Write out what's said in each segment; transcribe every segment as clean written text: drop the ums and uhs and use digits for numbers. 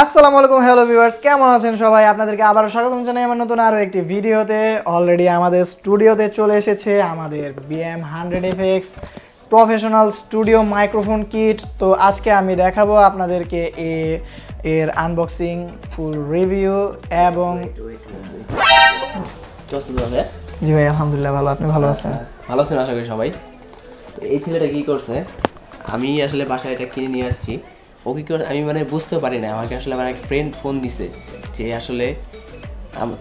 আসসালামু আলাইকুম hello viewers, কেমন আছেন সবাই? আপনাদেরকে আবারও স্বাগতম জানাই আমার নতুন আরও একটি ভিডিওতে। অলরেডি আমাদের স্টুডিওতে চলে এসেছে আমাদের BM100FX professional studio microphone kit. তো আজকে আমি দেখাবো আপনাদেরকে এর আনবক্সিং, ফুল রিভিউ এবং জি ভাই আলহামদুলিল্লাহ ভালো। আপনি ভালো আছেন? ভালো আছেন আশা করি সবাই। তো এই ছেলেটা কি করছে, আমি আসলে বাসায় এটা কিনে নিয়ে আসছি। ও কি করে আমি মানে বুঝতে পারি না। আমাকে আসলে আমার এক ফ্রেন্ড ফোন দিছে যে আসলে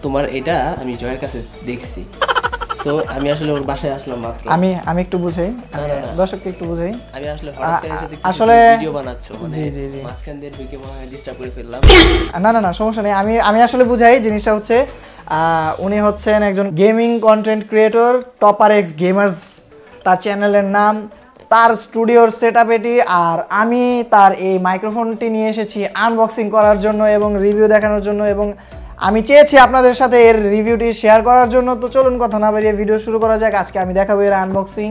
তোমার এটা আমি জয়ের কাছে দেখছি। সো আমি আসলে ওর বাসায় আসলাম মাত্র। আমি একটু বুঝাই, দর্শককে একটু বুঝাই। আমি আসলে হঠাৎ করে এসে আসলে ভিডিও বানাচ্ছো, জি জি জি মাঝখান দিয়ে ঢুকে মনে হয় ডিস্টার্ব করে ফেললাম। না সমস্যা নেই। আমি আসলে বুঝাই। জিনিসটা হচ্ছে উনি হচ্ছেন একজন gaming content creator, topper x gamers তার চ্যানেলের নাম। তার স্টুডিওর সেটআপ এটি, আর আমি তার এই মাইক্রোফোনটি নিয়ে এসেছি আনবক্সিং করার জন্য এবং রিভিউ দেখানোর জন্য, এবং আমি চেয়েছি আপনাদের সাথে এর রিভিউটি শেয়ার করার জন্য। তো চলুন কথা না বাড়িয়ে ভিডিও শুরু করা যাক। আজকে আমি দেখাবো এর আনবক্সিং,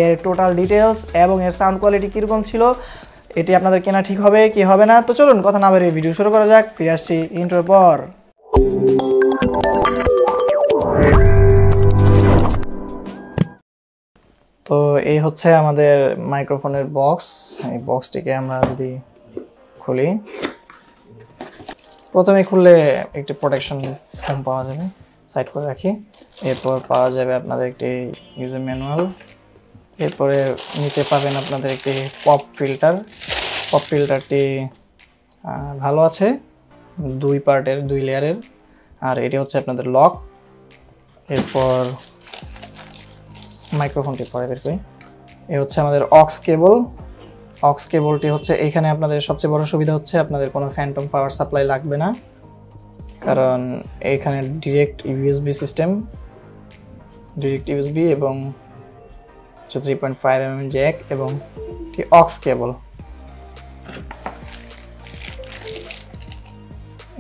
এর টোটাল ডিটেলস এবং এর সাউন্ড কোয়ালিটি কীরকম ছিল, এটি আপনাদের কেনা ঠিক হবে কি হবে না। তো চলুন কথা না বাড়িয়ে ভিডিও শুরু করা যাক। ফিরে আসছি ইন্ট্রোর পর। তো এই হচ্ছে আমাদের মাইক্রোফোনের বক্স। এই বক্সটিকে আমরা যদি খুলি, প্রথমে খুললে একটি প্রোটেকশন ফোম পাওয়া যাবে, সাইড করে রাখি। এরপর পাওয়া যাবে আপনাদের একটি ইউজার ম্যানুয়াল। এরপরে নিচে পাবেন আপনাদের একটি পপ ফিল্টার। পপ ফিল্টারটি ভালো আছে, 2 পার্টের 2 লেয়ারের, আর এটি হচ্ছে আপনাদের লক। এরপর মাইক্রোফোনটি পরে বের করি। এ হচ্ছে আমাদের অক্স কেবল। অক্স কেবলটি হচ্ছে এইখানে আপনাদের সবচেয়ে বড় সুবিধা হচ্ছে আপনাদের কোনো ফ্যান্টম পাওয়ার সাপ্লাই লাগবে না, কারণ এইখানে direct USB system, direct USB এবং 3.5 mm জ্যাক এবং অক্স কেবল।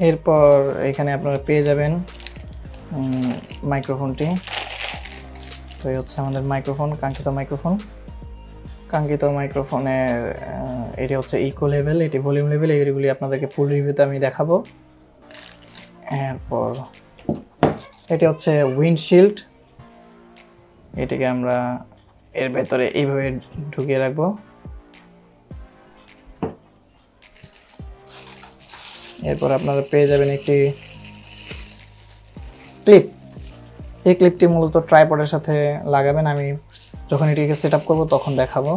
এরপর এখানে আপনারা পেয়ে যাবেন মাইক্রোফোনটি। তো এই হচ্ছে আমাদের মাইক্রোফোন, কাঙ্ক্ষিত মাইক্রোফোনের এটি হচ্ছে ইকো লেভেল, এটি ভলিউম লেভেল। এইগুলি আপনাদেরকে ফুল রিভিউতে আমি দেখাবো। এরপর এটি হচ্ছে উইন্ডশিল্ড, এটিকে আমরা এর ভেতরে এইভাবে ঢুকিয়ে রাখবো। এরপর আপনারা পেয়ে যাবেন একটি ক্লিপ। এই ক্লিপটি মূলত ট্রাইপডের সাথে লাগাবেন। আমি যখন এটিকে সেট আপ করবো তখন দেখাবো।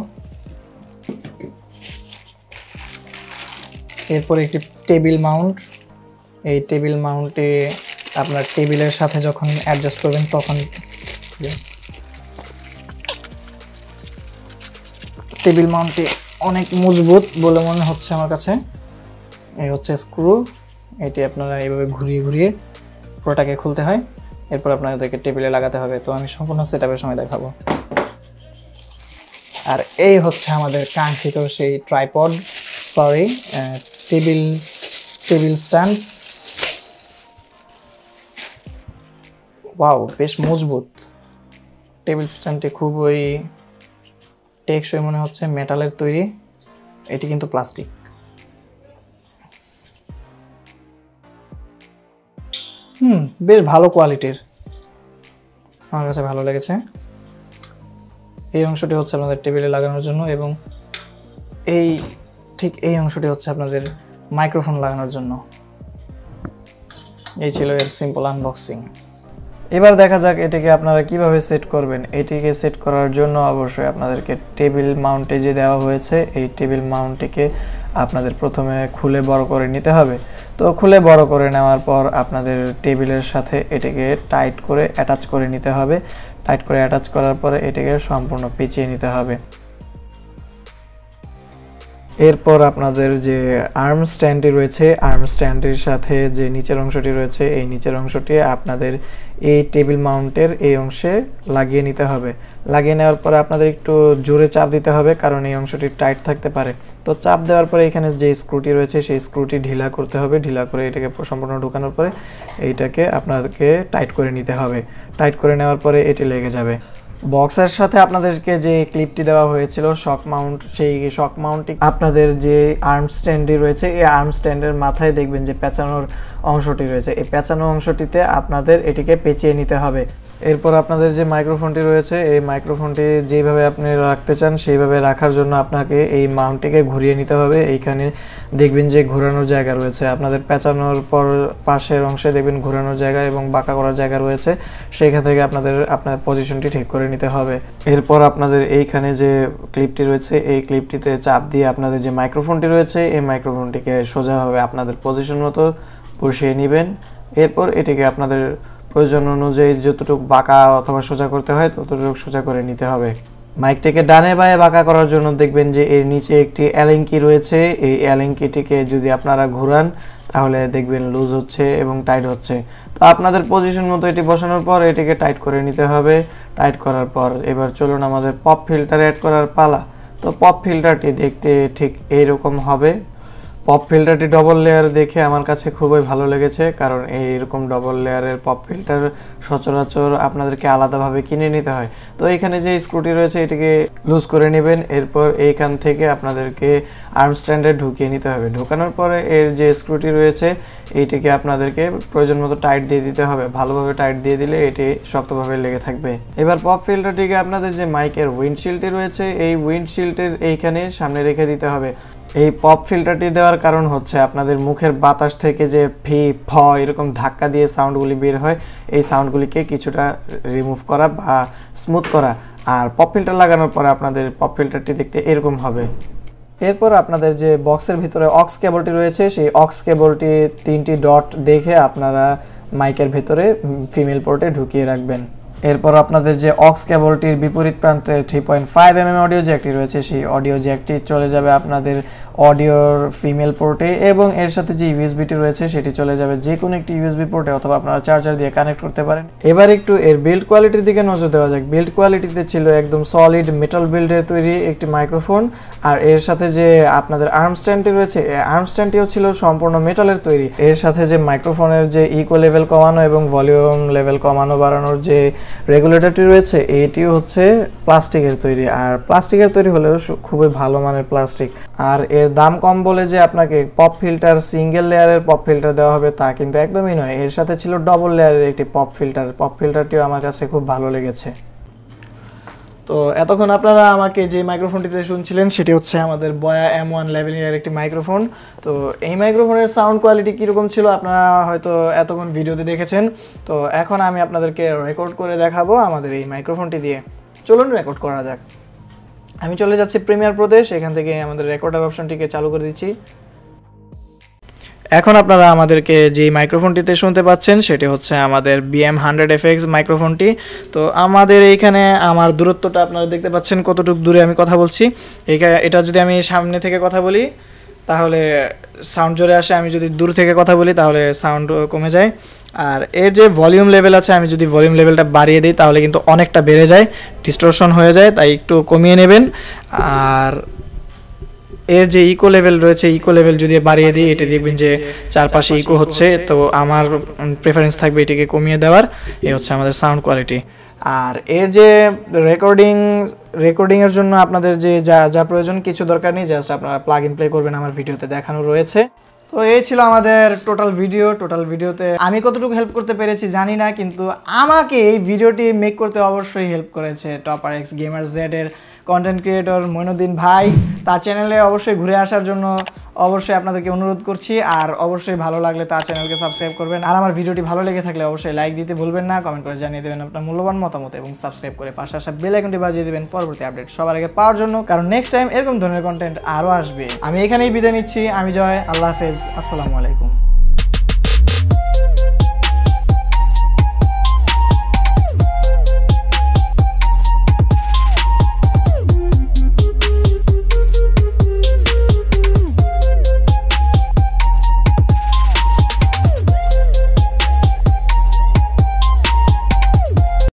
এরপর একটি টেবিল মাউন্ট। এই টেবিল মাউন্টে আপনার টেবিলের সাথে যখন অ্যাডজাস্ট করবেন তখন টেবিল মাউন্টটি অনেক মজবুত বলে মনে হচ্ছে আমার কাছে। এই হচ্ছে স্ক্রু, এটি আপনারা এইভাবে ঘুরিয়ে ঘুরিয়ে পুরোটাকে খুলতে হয়। এরপর আপনাদেরকে টেবিলে লাগাতে হবে। তো আমি সম্পূর্ণ সেটআপের সময় দেখাবো। আর এই হচ্ছে আমাদের কাঙ্ক্ষিত সেই টেবিল স্ট্যান্ড। ওয়াও, বেশ মজবুত টেবিল স্ট্যান্ডটি, খুবই টেকসই মনে হচ্ছে, মেটালের তৈরি। এটি কিন্তু প্লাস্টিক। বেশ ভালো কোয়ালিটির, আমার কাছে ভালো লেগেছে। এই অংশটি হচ্ছে আপনাদের টেবিলে লাগানোর জন্য, এবং ঠিক এই অংশটি হচ্ছে আপনাদের মাইক্রোফোন লাগানোর জন্য। এই ছিল এর সিম্পল আনবক্সিং। এবার দেখা যাক এটিকে আপনারা কিভাবে সেট করবেন। এটিকে সেট করার জন্য অবশ্যই আপনাদেরকে টেবিল মাউন্টে যে দেওয়া হয়েছে, এই টেবিল মাউন্টটিকে আপনাদের প্রথমে খুলে বড় করে নিতে হবে। তো খুলে বড় করে নেওয়ার পর আপনাদের টেবিলের সাথে এটিকে টাইট করে অ্যাটাচ করে নিতে হবে। টাইট করে অ্যাটাচ করার পরে এটিকে সম্পূর্ণ পেঁচিয়ে নিতে হবে। এরপর আপনাদের যে আর্ম স্ট্যান্ডটি রয়েছে, আর্ম স্ট্যান্ডটির সাথে যে নিচের অংশটি রয়েছে, এই নিচের অংশটি আপনাদের এই টেবিল মাউন্টের এই অংশে লাগিয়ে নিতে হবে। লাগিয়ে নেওয়ার পরে আপনাদের একটু জোরে চাপ দিতে হবে, কারণ এই অংশটি টাইট থাকতে পারে। তো চাপ দেওয়ার পরে এখানে যে স্ক্রুটি রয়েছে সেই স্ক্রুটি ঢিলা করতে হবে। ঢিলা করে এটাকে সম্পূর্ণ ঢোকানোর পরে এইটাকে আপনাদেরকে টাইট করে নিতে হবে। টাইট করে নেওয়ার পরে এটি লেগে যাবে। বক্সের সাথে আপনাদেরকে যে ক্লিপটি দেওয়া হয়েছিল শক মাউন্ট, সেই শক মাউন্টটি আপনাদের যে আর্ম স্ট্যান্ডটি রয়েছে এই আর্ম স্ট্যান্ডের মাথায় দেখবেন যে পেঁচানোর অংশটি রয়েছে, এই পেঁচানো অংশটিতে আপনাদের এটিকে পেঁচিয়ে নিতে হবে। এরপর আপনাদের যে মাইক্রোফোনটি রয়েছে এই মাইক্রোফোনটি যেভাবে আপনি রাখতে চান সেইভাবে রাখার জন্য আপনাকে এই মাউন্টটিকে ঘুরিয়ে নিতে হবে। এইখানে দেখবেন যে ঘোরানোর জায়গা রয়েছে, আপনাদের পেঁচানোর পর পাশের অংশে দেখবেন ঘোরানোর জায়গা এবং বাঁকা করার জায়গা রয়েছে, সেইখান থেকে আপনার পজিশনটি ঠিক করে নিতে হবে। এরপর আপনাদের এইখানে যে ক্লিপটি রয়েছে এই ক্লিপটিতে চাপ দিয়ে আপনাদের যে মাইক্রোফোনটি রয়েছে এই মাইক্রোফোনটিকে সোজাভাবে আপনাদের পজিশন মতো বসিয়ে নেবেন। এরপর এটিকে আপনাদের প্রয়োজন অনুযায়ী যতটুকু বাঁকা অথবা সোজা করতে হয় ততটুকু সোজা করে নিতে হবে। মাইকটাকে ডানে বাঁয়ে বাঁকা করার জন্য দেখবেন যে এর নিচে একটি অ্যালিঙ্কি রয়েছে, এই অ্যালিঙ্কিটিকে যদি আপনারা ঘোরান তাহলে দেখবেন লুজ হচ্ছে এবং টাইট হচ্ছে। তো আপনাদের পজিশন মতো এটি বসানোর পর এটিকে টাইট করে নিতে হবে। টাইট করার পর এবার চলুন আমাদের পপ ফিল্টার অ্যাড করার পালা। তো পপ ফিল্টারটি দেখতে ঠিক এইরকম হবে। পপ ফিল্টারটি ডবল লেয়ার দেখে আমার কাছে খুবই ভালো লেগেছে, কারণ এইরকম ডবল লেয়ারের পপ ফিল্টার সচরাচর আপনাদেরকে আলাদাভাবে কিনে নিতে হয়। তো এখানে যে স্ক্রুটি রয়েছে এটিকে লুজ করে নেবেন। এরপর এইখান থেকে আপনাদেরকে আর্ম স্ট্যান্ডে ঢুকিয়ে নিতে হবে। ঢোকানোর পরে এর যে স্ক্রুটি রয়েছে এইটিকে আপনাদেরকে প্রয়োজন মতো টাইট দিয়ে দিতে হবে। ভালোভাবে টাইট দিয়ে দিলে এটি শক্তভাবে লেগে থাকবে। এবার পপ ফিল্টারটিকে আপনাদের যে মাইকের উইন্ডশিল্ডটি রয়েছে এই উইন্ডশিল্ডের এইখানে সামনে রেখে দিতে হবে। এই পপ ফিল্টারটি দেওয়ার কারণ হচ্ছে আপনাদের মুখের বাতাস থেকে যে ফি ফ এরকম ধাক্কা দিয়ে সাউন্ডগুলি বের হয় এই সাউন্ডগুলিকে কিছুটা রিমুভ করা বা স্মুথ করা। আর পপ ফিল্টার লাগানোর পরে আপনাদের পপ ফিল্টারটি দেখতে এরকম হবে। এরপর আপনাদের যে বক্সের ভিতরে অক্স কেবলটি রয়েছে সেই অক্স কেবলটি 3টি ডট দেখে আপনারা মাইকের ভেতরে ফিমেল পোর্টে ঢুকিয়ে রাখবেন। এরপর আপনাদের যে অক্স কেবলটির বিপরীত প্রান্তে 3.5 mm অডিও জ্যাকটি রয়েছে সেই অডিও জ্যাকটি চলে যাবে আপনাদের অডিওর ফিমেল পোর্টে এবং এর সাথে যে ইউএসবিটি রয়েছে সেটি চলে যাবে যে কোনো একটি ইউএসবি পোর্টে অথবা আপনারা চার্জার দিয়ে কানেক্ট করতে পারেন। এবার একটু এর বিল্ড কোয়ালিটির দিকে নজর দেওয়া যাক। বিল্ড কোয়ালিটিতে ছিল একদম সলিড মেটাল বিল্ডের তৈরি একটি মাইক্রোফোন, আর এর সাথে যে আপনাদের আর্ম স্ট্যান্ডটি রয়েছে এই আর্ম স্ট্যান্ডটিও ছিল সম্পূর্ণ মেটালের তৈরি। এর সাথে যে মাইক্রোফোনের যে ইকো লেভেল কমানো এবং ভলিউম লেভেল কমানো বাড়ানোর যে রেগুলেটরটি রয়েছে এটিও হচ্ছে প্লাস্টিকের তৈরি, আর প্লাস্টিকের তৈরি হলেও খুবই ভালো মানের প্লাস্টিক। আর এর দাম কম বলে যে আপনাকে পপ ফিল্টার সিঙ্গেল লেয়ারের পপ ফিল্টার দেওয়া হবে তা কিন্তু একদমই নয়। এর সাথে ছিল ডবল লেয়ারের একটি পপ ফিল্টার। পপ ফিল্টারটিও আমার কাছে খুব ভালো লেগেছে। তো এতক্ষণ আপনারা আমাকে যে মাইক্রোফোনটিতে শুনছিলেন সেটি হচ্ছে আমাদের বয়া M1 লেভেলের একটি মাইক্রোফোন। তো এই মাইক্রোফোনের সাউন্ড কোয়ালিটি কীরকম ছিল আপনারা হয়তো এতক্ষণ ভিডিওতে দেখেছেন। তো এখন আমি আপনাদেরকে রেকর্ড করে দেখাবো আমাদের এই মাইক্রোফোনটি দিয়ে। চলুন রেকর্ড করা যাক। আমি চলে যাচ্ছি প্রিমিয়ার প্রোতে, সেখান থেকে আমাদের রেকর্ডার অপশনটিকে চালু করে দিচ্ছি। এখন আপনারা আমাদেরকে যেই মাইক্রোফোনটিতে শুনতে পাচ্ছেন সেটি হচ্ছে আমাদের BM100FX মাইক্রোফোনটি। তো আমাদের এইখানে আমার দূরত্বটা আপনারা দেখতে পাচ্ছেন কতটুকু দূরে আমি কথা বলছি। এটা যদি আমি সামনে থেকে কথা বলি তাহলে সাউন্ড জোরে আসে, আমি যদি দূর থেকে কথা বলি তাহলে সাউন্ড কমে যায়। আর এর যে ভলিউম লেভেল আছে আমি যদি ভলিউম লেভেলটা বাড়িয়ে দিই তাহলে কিন্তু অনেকটা বেড়ে যায়, ডিস্টরশন হয়ে যায়, তাই একটু কমিয়ে নেবেন। আর এর যে ইকো লেভেল রয়েছে ইকো লেভেল যদি বাড়িয়ে দিই এটা দেখবেন যে চারপাশে ইকো হচ্ছে, তো আমার প্রেফারেন্স থাকবে এটিকে কমিয়ে দেওয়ার। এই হচ্ছে আমাদের সাউন্ড কোয়ালিটি। আর এর যে রেকর্ডিংয়ের জন্য আপনাদের যে যা প্রয়োজন কিছু দরকার নেই, জাস্ট আপনারা প্লাগ ইন প্লে করবেন, আমার ভিডিওতে দেখানো রয়েছে। তো এই ছিল আমাদের টোটাল ভিডিওতে আমি কতটুকু হেল্প করতে পেরেছি জানি না, কিন্তু আমাকে এই ভিডিওটি মেক করতে অবশ্যই হেল্প করেছে টপার এক্স গেমার জেড এর কন্টেন্ট ক্রিয়েটর মইনুদ্দিন ভাই। তার চ্যানেলে অবশ্যই ঘুরে আসার জন্য অবশ্যই আপনাদেরকে অনুরোধ করছি, আর অবশ্যই ভালো লাগলে তার চ্যানেলকে সাবস্ক্রাইব করবেন। আর আমার ভিডিওটি ভালো লেগে থাকলে অবশ্যই লাইক দিতে ভুলবেন না, কমেন্ট করে জানিয়ে দেবেন আপনার মূল্যবান মতামত এবং সাবস্ক্রাইব করে পাশে আসা বেল আইকনটি বাজিয়ে দেবেন পরবর্তী আপডেট সবার আগে পাওয়ার জন্য, কারণ নেক্সট টাইম এরকম ধরনের কন্টেন্ট আরও আসবে। আমি এখানেই বিদায় নিচ্ছি। আমি জয়, আল্লাহ হাফেজ, আসসালামু আলাইকুম।